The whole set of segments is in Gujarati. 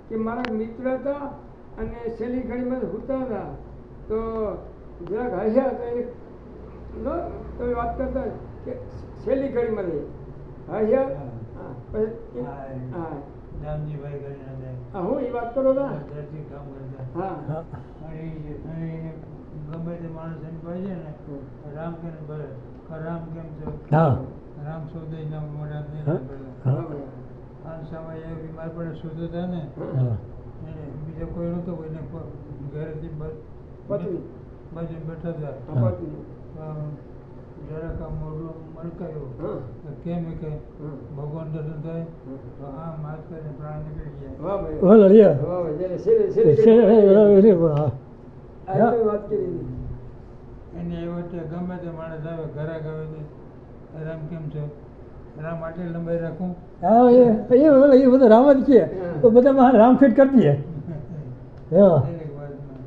કે મારા મિત્ર હતા અને છેલ્લી ઘડીમાં સૂતા હતા તો જરાક હસ્યા તો એને તો એ વાત કરતા કે છેલ્લી ઘડીમાં હસ્યા. હા પછી હા રામજીભાઈ કરીને હા હું એ વાત કરો હતા. ધરતી કામ કરતા. હા અને ગમે તે માણસ એમ કહે છે ને રામ કેમ ભલે રામ કેમ છો હા રામ શોધે ના મોઢા નહીં ભલે આ સમય એ બીમાર પડે શુદ્ધ હતા ને હા એને બીજો કોઈ નહોતો કોઈને ઘરેથી પત્ની બાજુ બેઠા હતા હા પત્ની જરાક આ મોઢું મલકાયું હા તો કેમ કે હા ભગવાન દર્શન થાય તો આ માસ કરીને પ્રાણ નીકળી ગયા. વાહ ભાઈ બોલો લ્યો વાહ ભાઈ જ્યારે છેલ્લી હા આ તો વાત કરી એને એ વખતે ગમે તે માણસ આવે ઘરાક આવે તો રામ કેમ છો રામ આટલી લંબાઈ રાખું એ બધું રામ જ કે તો બધા રામ ફિટ કરતી હે હા દરેક વાતમાં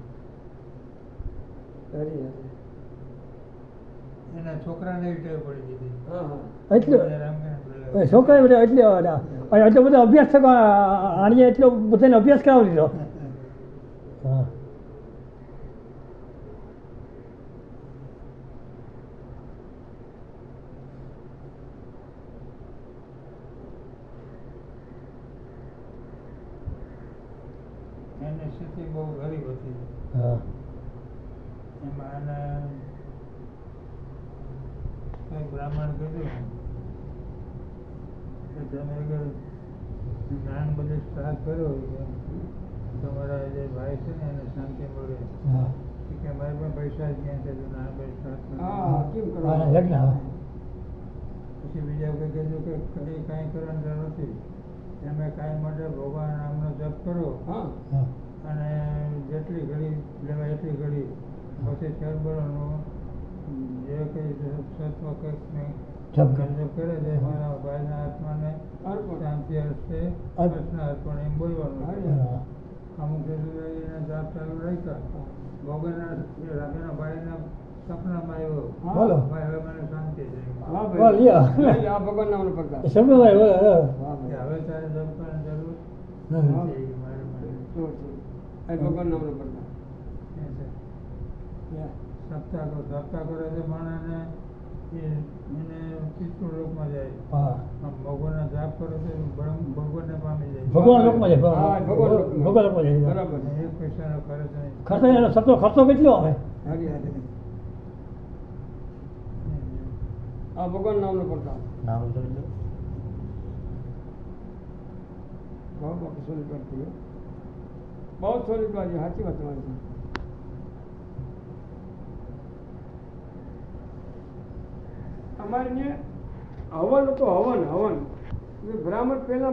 એના છોકરાને એવી ટેવ પડી દીધી હા હા એટલે રામ કેમ બોલાવે. છોકરા બધા એટલો બધો અભ્યાસ થવા આણીએ એટલો બધાને અભ્યાસ કરાવી દીધો હા એની સ્થિતિ બહુ ગરીબ હતી હા એમાં એને કંઈક બ્રાહ્મણ કીધું કે તમે અગર જ્ઞાન બધું સ્ટાર્ટ કર્યો કે તમારા જે ભાઈ છે ને એને શાંતિ મળે હા કે મારી પાસે પૈસા જ ક્યાં છે તો જ્ઞાન બધું સ્ટાર્ટ હા કેમ હા, કરવાનું લગ્ન હા પછી બીજા કોઈ કીધું કે કંઈ કાંઈ કરવાની જરૂર નથી તમે કાંઈ માટે ભગવાન નામનો જપ કરો હા હા અને જેટલી ઘડી લેવાય એટલી ઘડી પછી શરબરોનું જે કંઈ સત્વ કંઈક જપ ગંજો કરે છે મારા ભાઈના આત્માને અર્પણ. શાંતિ હશે અર્પણ. કૃષ્ણ અર્પણ એમ બોલવાનું હા અમુક એના જાપ ચાલુ રાખ્યા ભગવાનના રાજાના ભાઈના સપનામાં આવ્યો હા. બોલો ભાઈ હવે મને શાંતિ છે વાહ વાહ, ભાઈ લ્યો. આ ભગવાન નામનો પ્રકાર સમજવાય વાહ કે ભાઈ હવે તારે જપ કરવાની જરૂર હા નથી મારે માટે તો આ ભગવાન નામનો પ્રકાર એ છે. Yeah. સપ્તાહ કરે છે માણસને એને પિતૃ લોકમાં જાય હા આમ ભગવાનના જાપ કરે છે ભગવાનને પામી જાય ભગવાન લોકમાં જાય હા, ભગવાન લોકમાં. ભગવાન લોકમાં જાય બરાબર અને એક પૈસાનો ખર્ચ નહીં ખર્ચો એનો ખર્ચો કેટલો આવે હારી હારી આ ભગવાન નામનો પ્રકાર નામ તો બહુ બાપુ સોરી કરતી હો બહુ સોરી કરતી સાચી વાત તમારી છે. અમારે ત્યાં હવન હતો હવન બ્રાહ્મણ પહેલા